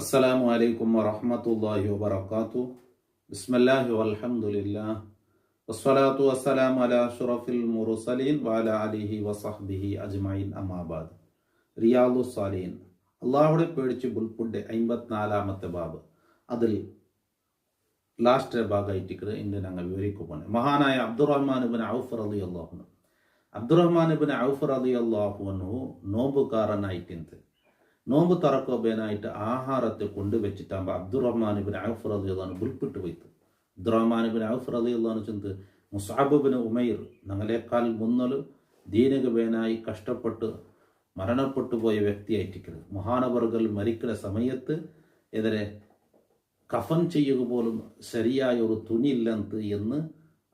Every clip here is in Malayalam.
അസ്സലാമു അലൈക്കും വറഹ്മത്തുള്ളാഹി വബറകാതുഹു. ബിസ്മില്ലാഹി വൽഹംദുലില്ലാഹ് വസ്സലാത്തു വസ്സലാമു അലാ അഷ്റഫിൽ മുർസലീൻ വഅലാ ആലിഹി വസഹ്ബിഹി അജ്മഈൻ അമ്മാ ബഅദ്. റിയാദുസ് സാലിഹീൻ അല്ലാഹുവെ പേടിച്ച് ബുൽപുണ്ടെ 54ാമത്തെ ബാബ്. അതിൽ ലാസ്റ്റ് ഭാഗമായിട്ട് ഇന്ന് ഞങ്ങൾ വിവരിക്കുകയാണ്. മഹാനായ അബ്ദുറഹ്മാൻ ഇബ്നു ഔഫ് റളിയല്ലാഹു അൻഹു. അബ്ദുറഹ്മാൻ ഇബ്നു ഔഫ് റളിയല്ലാഹു അൻഹു നോമ്പുകാരനായിട്ടുണ്ട്. നോമ്പ് തുറക്കോബേനായിട്ട് ആഹാരത്തെ കൊണ്ടുവച്ചിട്ടാകുമ്പോൾ അബ്ദുറഹ്മാൻ ഇബ്നു ഔഫ് റളിയല്ലാഹു അൻഹു ബുൽപിട്ട് പോയിട്ട്. അബ്ദുറഹ്മാൻ ഇബ്നു ഔഫ് റളിയല്ലാഹു അൻഹു ചെന്ന് മുസ്അബ് ഇബ്നു ഉമൈർ ഞങ്ങളെക്കാൾ മുന്നൽ ദീനകബേനായി കഷ്ടപ്പെട്ട് മരണപ്പെട്ടു പോയ വ്യക്തിയായിട്ടിരിക്കുന്നത്. മഹാനവർകൾ മരിക്കുന്ന സമയത്ത് എതിരെ കഫൻ ചെയ്യുക പോലും ശരിയായ ഒരു തുണിയില്ലെന്ന് എന്ന്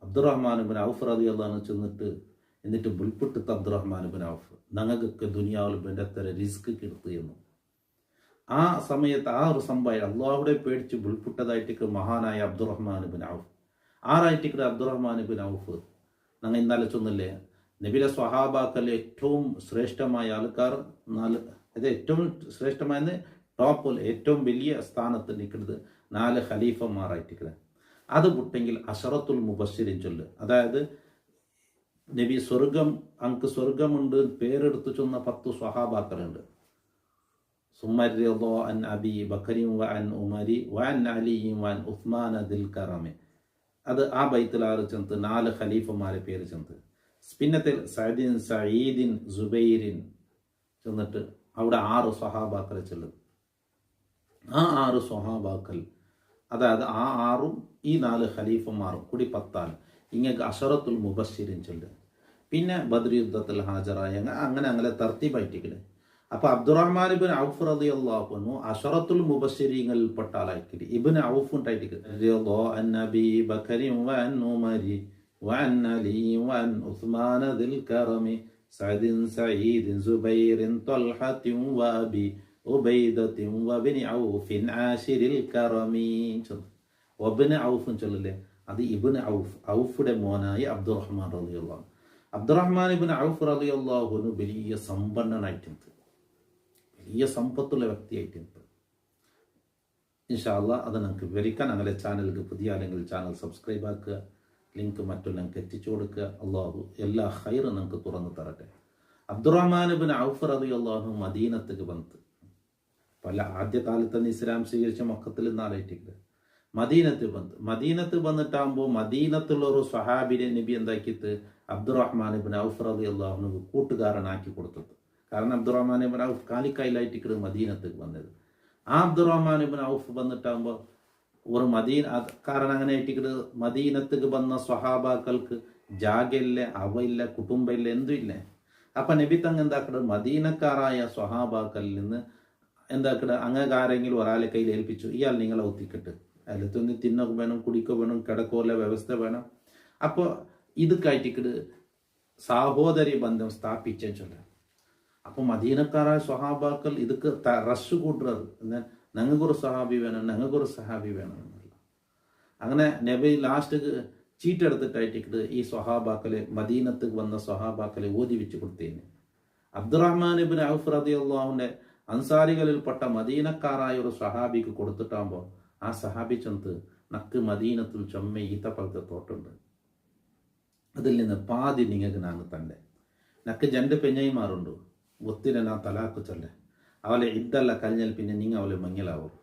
അബ്ദുറഹ്മാൻ ഇബ്നു ഔഫ് റളിയല്ലാഹു അൻഹു ചെന്നിട്ട് എന്നിട്ട് ബുൽപിട്ട് അബ്ദുറഹ്മാൻ ഇബ്നു ഔഫ് ഞങ്ങൾക്കൊക്കെ ദുനിയാവിൽ ബന്ധത്തര റിസ്ക് കിടത്തു എന്നു. ആ സമയത്ത് ആ ഒരു സംഭവം അള്ളാഹുടെ പേടിച്ച് ബുൾപുട്ടതായിട്ട് മഹാനായ അബ്ദുറഹ്മാൻ ഇബ്നു ഔഫ്. ആറായിട്ട് അബ്ദുറഹ്മാൻ ഇബ്നു ഔഫ് ഞങ്ങൾ ഇന്നലെ ചൊന്നില്ലേ, നബിയുടെ സ്വഹാബാക്കളിൽ ഏറ്റവും ശ്രേഷ്ഠമായ ആൾക്കാർ ഏറ്റവും ശ്രേഷ്ഠമായ ടോപ്പിൽ ഏറ്റവും വലിയ സ്ഥാനത്ത് നിൽക്കുന്നത് 4 ഖലീഫമാരായിട്ട്. അത് വിട്ടെങ്കിൽ അശറത്തുൽ മുബശ്ശിരിൻ ചൊല്ല്, അതായത് നബി അങ്ക് സ്വർഗമുണ്ട് പേരെടുത്തു ചൊന്ന 10 സ്വഹാബാക്കളുണ്ട്. സുമരിദോ അൻ അബി ബക്കരിയും വ അൻ ഉമരി വ അൻ അലിയും വ അൻ ഉസ്മാൻ ദിൽ കറമെ. അത് ആ ബൈത്തിലാറ് ചെന്ന് 4 ഖലീഫമാരെ പേര് ചെന്ന്. പിന്നത്തിൽ സഈദിൻ സുബൈരിൻ ചെന്നിട്ട് അവിടെ 6 സ്വഹാബാക്കളെ ചെല്ലും. ആ 6 സ്വഹാബാക്കൾ, അതായത് ആ 6ഉം ഈ 4 ഖലീഫമാരും കൂടി 10 ഇങ്ങനെ അശറത്തുൽ മുബശ്ശിരിൻ ചൊല്ല്. പിന്നെ ബദ്ർ യുദ്ധത്തിൽ ഹാജറായ അങ്ങനെ തർത്തീബായിട്ടിരിക്കല്. അപ്പൊ അബ്ദുറഹ്മാൻ ഇബ്നു ഔഫ് റളിയല്ലാഹു അൻഹു അശറത്തുൽ മുബശ്ശിരീങ്ങളിൽ പെട്ട ആളായിരിക്കും. ഇബ്നു ഔഫ് ഉണ്ടായിരിക്കും അൻ അബീ ബക്കരി വ അൻ ഉമരി വ അൻ അലി വ അൻ ഉസ്മാൻ ദിൽ കറമി സഅദിൻ സഈദിൻ സുബൈറിൻ ത്വൽഹത്തി വ അബി ഉബൈദത്തി വ ഇബ്നു ഔഫിൻ ആശിരിൽ കറമി. വബ്നു ഔഫ് ചൊല്ലില്ലേ, അത് ഇബ്നു ഔഫ്, ഔഫുടെ മോനായ അബ്ദുറഹ്മാൻ റളിയല്ലാഹു. അബ്ദുറഹ്മാൻ ഇബ്നു ഔഫ് റളിയല്ലാഹു അൻഹു വലിയ സമ്പന്നനായിട്ടുണ്ട്, വലിയ സമ്പത്തുള്ള വ്യക്തിയായിട്ടുണ്ട്. ഇൻഷാ അല്ലാഹ് അത് നമുക്ക് വിവരിക്കാൻ ഞങ്ങളുടെ ചാനലിൽ പുതിയ ആരെങ്കിലും ചാനൽ സബ്സ്ക്രൈബ് ആക്കുക, ലിങ്ക് മറ്റുള്ള എത്തിച്ചു കൊടുക്കുക. അള്ളാഹു എല്ലാ ഖൈറും നമുക്ക് തുറന്നു തരട്ടെ. അബ്ദുറഹ്മാൻ ഇബ്നു ഔഫ് റളിയല്ലാഹു അൻഹു മദീനത്തേക്ക് വന്നത് ആദ്യ കാലത്ത് തന്നെ ഇസ്ലാം സ്വീകരിച്ച മക്കത്തിൽ നിന്നാലായിട്ടില്ല. മദീനത്ത് വന്നിട്ടാകുമ്പോൾ മദീനത്തുള്ള ഒരു സ്വഹാബിനെ നബി എന്താക്കിയിട്ട് അബ്ദുറഹ്മാൻ ഇബ്നു ഔഫ് റളിയല്ലാഹു അൻഹു കൂട്ടുകാരനാക്കി കൊടുത്തത്. കാരണം അബ്ദുറഹ്മാൻ ഇബ്നു ഔഫ് കാലിക്കയിലായിട്ട് മദീനത്തേക്ക് വന്നത്. ആ അബ്ദുറഹ്മാൻ ഇബ്നു ഔഫ് വന്നിട്ടാകുമ്പോൾ ഒരു കാരണം അങ്ങനെ ആയിട്ട് മദീനത്തേക്ക് വന്ന സ്വഹാബാക്കൾക്ക് ജാഗയില്ല, അവയില്ല, കുടുംബമില്ല, എന്തും ഇല്ല. അപ്പൊ നബി തങ്ങ് എന്താക്കട മദീനക്കാരായ സ്വഹാബാക്കളിൽ നിന്ന് എന്താക്കട അങ്ങാരെങ്കിലും ഒരാളെ കയ്യിൽ ഏൽപ്പിച്ചു, ഇയാൾ നിങ്ങളെ ഒത്തിക്കിട്ട് അതിലത്തൊന്ന് തിന്നൊക്കെ വേണം, കുടിക്കുക വേണം, കിടക്കോല വ്യവസ്ഥ വേണം. അപ്പോൾ ഇത് കയറ്റിക്കിട്ട് സഹോദരി ബന്ധം സ്ഥാപിച്ച ചൊല്ല. അപ്പോൾ മദീനക്കാരായ സ്വഹാബാക്കൾ ഇതൊക്കെ റഷ് കൂട്ടുന്നത്, ഞങ്ങൾക്കൊരു സഹാബി വേണം, ഞങ്ങൾക്കൊരു സഹാബി വേണം എന്നല്ല. അങ്ങനെ നബി ലാസ്റ്റ് ചീട്ടെടുത്തിട്ടായിട്ടിട്ട് ഈ സ്വഹാബാക്കളെ മദീനത്ത് വന്ന സ്വഹാബാക്കളെ ഓതി വെച്ച് കൊടുത്തേന്. അബ്ദുറഹ്മാൻ ഇബ്നു ഔഫ് റളിയല്ലാഹുവിന്റെ അൻസാരികളിൽപ്പെട്ട മദീനക്കാരായ ഒരു സഹാബിക്ക് കൊടുത്തിട്ടാകുമ്പോൾ ആ സഹാബി ചെന്ന് നക്ക് മദീനത്തിൽ ചൊമ്മ ഈത്തപ്പഴത്തെ തോട്ടുണ്ട്, അതിൽ നിന്ന് പാതി നിങ്ങൾക്ക് നാങ്ങ് തന്നെ. നക്ക് 2 പെഞ്ഞൈമാറുണ്ട്, ഒത്തിനെ നാ തലാക്ക് ചൊല്ലേ, അവളെ ഇതല്ല കഴിഞ്ഞാൽ പിന്നെ നിങ്ങൾ അവളെ മങ്ങലാവും.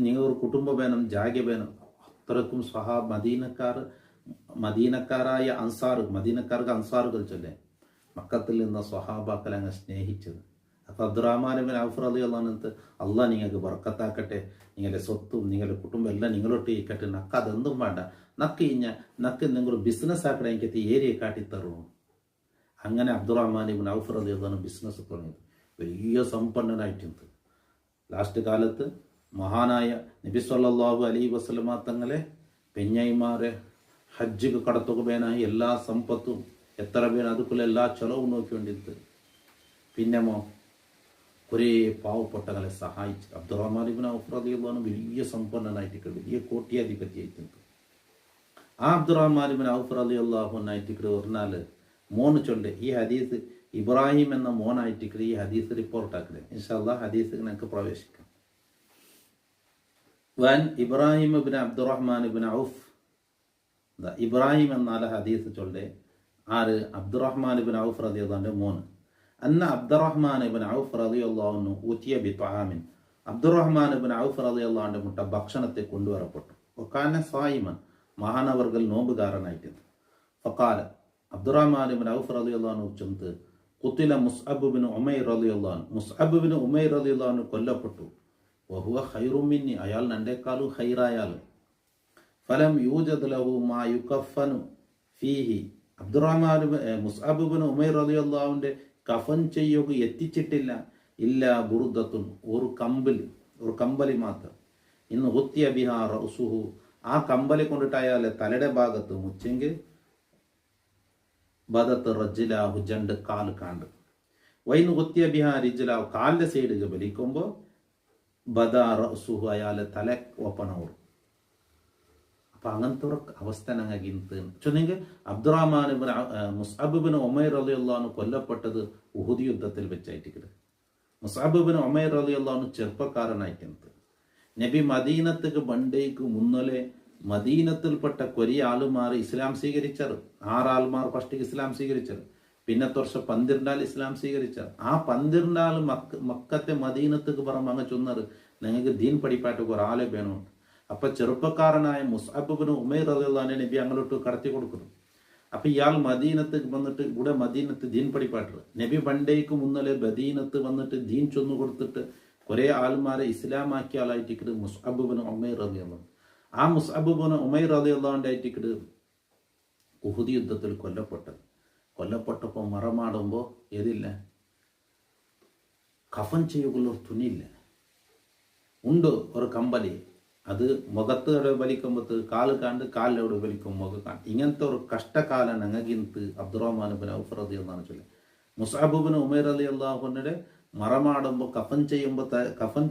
നിങ്ങൾ ഒരു കുടുംബം വേണം, ജാഗ്യ വേണം. അത്രക്കും മദീനക്കാരായ മദീനക്കാർക്ക് അൻസാറുകൾ ചൊല്ലേ മക്കത്തിൽ നിന്ന് സ്വഹാബാക്കളെ അങ്ങ് സ്നേഹിച്ചത്. അപ്പൊ അബ്ദുറഹ്മാൻ ഇബ്നു ഔഫ് റളിയല്ലാഹു അൻഹു അള്ളാഹ് നിങ്ങൾക്ക് ബർക്കത്താക്കട്ടെ, നിങ്ങളുടെ സ്വത്തും നിങ്ങളുടെ കുടുംബം എല്ലാം നിങ്ങളോട്ട് ഇരിക്കട്ടെ, നക്ക് അതെന്തും വേണ്ട, നക്ക് എന്തെങ്കിലും ബിസിനസ് ആക്കണേ എനിക്ക് ഏരിയ കാട്ടിത്തരുമോ. അങ്ങനെ അബ്ദുറഹ്മാൻ ഇബ്നു ഔഫ് റളിയല്ലാഹു അൻഹു ബിസിനസ് തുടങ്ങിയത്, വലിയ സമ്പന്നനായിട്ടുണ്ട്. ലാസ്റ്റ് കാലത്ത് മഹാനായ നബി സല്ലല്ലാഹു അലൈഹി വസല്ലമ തങ്ങളെ പെഞ്ഞൈമാരെ ഹജ്ജ് കടത്തുകയായി എല്ലാ സമ്പത്തും എത്ര പേര് അതുക്കുള്ള എല്ലാ ചെലവും നോക്കിക്കൊണ്ടിരുന്നത്. പിന്നെമോ ഒരേ പാവപ്പെട്ടകളെ സഹായിച്ചു. അബ്ദുറഹ്മാൻ ഇബ്നു ഔഫ് റളിയല്ലാഹു അൻഹു വലിയ സമ്പന്നനായിട്ട് വലിയ കോട്യാധിപതിയായിട്ടുണ്ട്. ആ അബ്ദുറഹ്മാൻ ഇബ്നു ഔഫ് റളിയല്ലാഹു അൻഹു ആയിട്ട് പറഞ്ഞാൽ 3 ചൊല്ല്. ഈ ഹദീസ് ഇബ്രാഹിം എന്ന മോനായിട്ട് ഈ ഹദീസ് റിപ്പോർട്ടാക്കല്. ഇൻഷാ അല്ലാഹ് ഹദീസ് നമുക്ക് പ്രവേശിക്കാം. വൻ ഇബ്രാഹിം ഇബ്നു അബ്ദുറഹ്മാൻ ഇബ്നു ഔഫ്, ഇബ്രാഹിം എന്നാല ഹദീസ് ചൊല്ലേ ആര്? അബ്ദുറഹ്മാൻ ഇബ്നു ഔഫ് റളിയല്ലാഹുവിന്റെ മോന്. അന്ന അബ്ദുറഹ്മാൻ ഇബ്നു ഔഫ് റളിയല്ലാഹു അൻഹു ഉതിയ ബിതആമിൻ, അബ്ദുറഹ്മാൻ ഇബ്നു ഔഫ് റളിയല്ലാഹുവിന്റെ മുട്ട ഭക്ഷണത്തെ കൊണ്ടുവരപ്പെട്ടു. വകാന സായിമൻ, മഹാനവർകൾ നോമ്പുകാരനായിട്ട്. ഫഖാല, അബ്ദുറഹ്മാൻ ഇബ്നു ഔഫ് റളിയല്ലാഹു അൻഹു ചൊന്ത്, ഖുതില മുസ്അബ് ഇബ്നു ഉമൈർ റളിയല്ലാഹു അൻഹു, മുസ്അബ് ഇബ്നു ഉമൈർ റളിയല്ലാഹു അൻഹു കൊല്ലപ്പെട്ടു. വഹുവ ഖൈറും മിന്നി, അയാൾ എന്നെക്കാളും ഖൈറായാൽ. ഫലം യൂജദ് ലഹു മാ യുകഫനു ഫീഹി, അബ്ദുറഹ്മാൻ മുസ്അബ് ഇബ്നു ഉമൈർ റളിയല്ലാഹുവിന്റെ കഫൻ ചെയ്യുക എത്തിച്ചിട്ടില്ല. ഇല്ല ബുർദത്തുൻ, ഒരു കമ്പലി മാത്രം. ഇന്ന് ഹുത്തിയ ബിഹാ റഅസുഹു, ആ കമ്പലി കൊണ്ടിട്ട് അയാളെ തലയുടെ ഭാഗത്ത് മുച്ചെങ്കിൽ ബദത്ത് റജ്ലാഹു, ജണ്ട് കാല് കാണ്ട്. വൈന്ന് ഹുത്തിയ ബിഹാ റിജ്ലാഹു, കാലിന്റെ സൈഡിൽ വലിക്കുമ്പോൾ ബദാ റഅസുഹു, അയാളെ തല ഓപ്പണാവും. അപ്പൊ അങ്ങനത്തെ ഒരു അവസ്ഥ ഞങ്ങൾക്ക് ചൊന്നെങ്കിൽ അബ്ദുറഹ്മാൻ മുസ്അബ് ഇബ്നു ഉമൈർ റളിയല്ലാഹു അൻഹു കൊല്ലപ്പെട്ടത് ഉഹുദ് യുദ്ധത്തിൽ വെച്ചായിട്ട്. മുസ്അബ് ഇബ്നു ഉമൈർ റളിയല്ലാഹു അൻഹു ചെറുപ്പക്കാരനായിട്ട് നബി മദീനത്തേക്ക് ബണ്ടേക്ക് മുന്നലെ മദീനത്തിൽപ്പെട്ട കൊറിയ ആളുമാർ ഇസ്ലാം സ്വീകരിച്ചത്. 6 ആൾമാർ ഫസ്റ്റ് ഇസ്ലാം സ്വീകരിച്ചത്. പിന്നത്തെ വർഷം 12 ഇസ്ലാം സ്വീകരിച്ചത്. ആ 12 മക്കത്തെ മദീനത്തേക്ക് പറയുമ്പോൾ അങ്ങ് ചൊന്നത് നിങ്ങൾക്ക് ദീൻ പഠിപ്പായിട്ട് ഒരാളെ വേണമുണ്ട്. അപ്പൊ ചെറുപ്പക്കാരനായ മുസ്അബ് ഇബ്നു ഉമൈർ റളിയല്ലാഹു അൻഹു നബി അങ്ങോട്ട് കടത്തി കൊടുക്കുന്നു. അപ്പൊ ഇയാൾ മദീനത്ത് വന്നിട്ട് ഇവിടെ മദീനത്ത് ദീൻ പഠിപ്പായിട്ട് നബി ബണ്ടേക്ക് മുന്നലെ മദീനത്ത് വന്നിട്ട് ദീൻ ചൊന്നു കൊടുത്തിട്ട് കുറെ ആൾമാരെ ഇസ്ലാമാക്കിയ ആളായിട്ട് മുസ്അബ് ഇബ്നു ഉമൈർ റളിയല്ലാഹു അൻഹു. ആ മുസ്അബ് ഇബ്നു ഉമൈർ റളിയല്ലാഹു അൻഹു ആയിട്ട് ഉഹുദ് യുദ്ധത്തിൽ കൊല്ലപ്പെട്ടപ്പോൾ മറമാടുമ്പോൾ ഏതില്ല, കഫൻ ചെയ്യുകയുള്ള ഒരു തുണിയില്ല, ഉണ്ട് ഒരു കമ്പലി. അത് മുഖത്ത് വലിക്കുമ്പോൾ കാല് കാണ്ട്, കാലിലൂടെ വലിക്കും മുഖം കാണ്ട്. ഇങ്ങനത്തെ ഒരു കഷ്ടകാലം ഞങ്ങൾക്ക് അബ്ദുറഹ്മാൻ ഇബ്നു ഔഫ് റളിയല്ലാഹു അൻഹു ചൊല്ലി. മുസ്അബ് ഇബ്നു ഉമൈർ റളിയല്ലാഹു അൻഹുവിന്റെ മറമാടുമ്പോൾ കഫൻ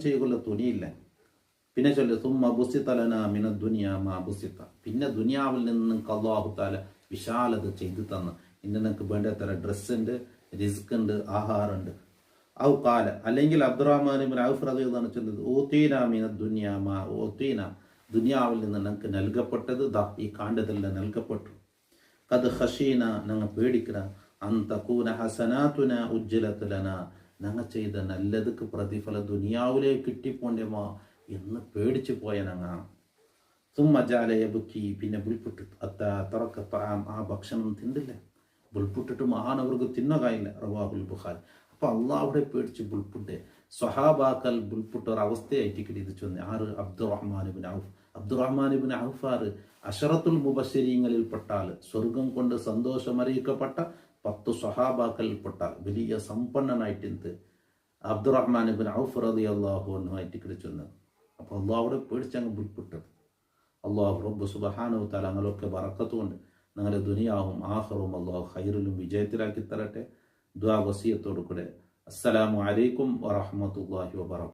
ചെയ്യുകയുള്ള തുണിയില്ല. പിന്നെ ചൊല്ലി സുമ്മ ബുസിത ലനാ മിന ദുനിയാ മാ ബുസിത, പിന്നെ ദുനിയാവിൽ നിന്ന് അല്ലാഹു തആല വിശാലത ചെയ്തു തന്നു. ഇന്ന് നിങ്ങൾക്ക് വേണ്ടത്ര ഡ്രസ്സ് ഉണ്ട്, റിസ്ക് ഉണ്ട്, ആഹാരമുണ്ട്. ഔ കാല, അല്ലെങ്കിൽ അബ്ദുറഹ്മാൻ ഇബ്നു ഔഫ് റളിയല്ലാഹു അൻഹു ചൊല്ലുന്നത് ഊതീന മിന ദുനിയാ മാ ഊതീന, ദുനിയാവിൽ നിന്ന് ഞങ്ങൾക്ക് നൽകപ്പെട്ടത് ഈ കാണ്ടതെല്ലാം നൽകപ്പെട്ടു. ഖദ് ഖശീന, ഞങ്ങൾ പേടിക്കറ അൻ തകൂന ഹസനാതുന ഉജ്ജലത് ലനാ, ഞങ്ങൾ ചെയ്ത നല്ലതുക്ക് പ്രതിഫലം ദുനിയാവിലേക്ക് കിട്ടിപ്പോണ്ടേമോ എന്ന് പേടിച്ചു പോയ ഞങ്ങ. സുമ്മ ജഅല യബ്കി, പിന്നെ ബുൽപുട്ട് തറക തആം, ആ ഭക്ഷണം തിന്നില്ല. ബുൽപുട്ടിട്ട് മഹാനവർക്ക് തിന്നകായില്ല. റവാഹുൽ ബുഖാരി. അപ്പൊ അള്ളാഹുടെ പേടിച്ച് ബുൽപുട്ട് സ്വഹാബാക്കൽ ബുൽപുട്ട് ഒരു അവസ്ഥയായിട്ട് ഇത് ചൊന്ന്. ആറ്? അബ്ദുറഹ്മാൻ ഇബ്നു ഔഫ്. അബ്ദുറഹ്മാൻ ഇബ്നു ഔഫ് ആറ്? അശറത്തുൽ മുബശ്ശിരീങ്ങളിൽ പെട്ടാൽ, സ്വർഗം കൊണ്ട് സന്തോഷമറിയിക്കപ്പെട്ട 10 സ്വഹാബാക്കളിൽപ്പെട്ട വലിയ സമ്പന്നനായിട്ട് അബ്ദുറഹ്മാൻ ഇബ്നു ഔഫ് റളിയല്ലാഹു അൻഹു ആയിട്ട് ചൊന്നത്. അപ്പൊ അള്ളാഹുടെ പേടിച്ച് അങ്ങ് ബുൽപുട്ടത്. അള്ളാഹു റബ്ബ് സുബ്ഹാനഹു വ തആല ഞങ്ങളൊക്കെ ബറക്കത്ത് കൊണ്ട് ഞങ്ങളുടെ ദുനിയാവും ആഖിറവും അള്ളാഹു ഖൈറിലും വിജയത്തിലാക്കി തരട്ടെ. ദുആ വസിയത്തോടു കൂടെ അസ്സലാമു അലൈക്കും വറഹ്മത്തുള്ളാഹി വബറകാതുഹു.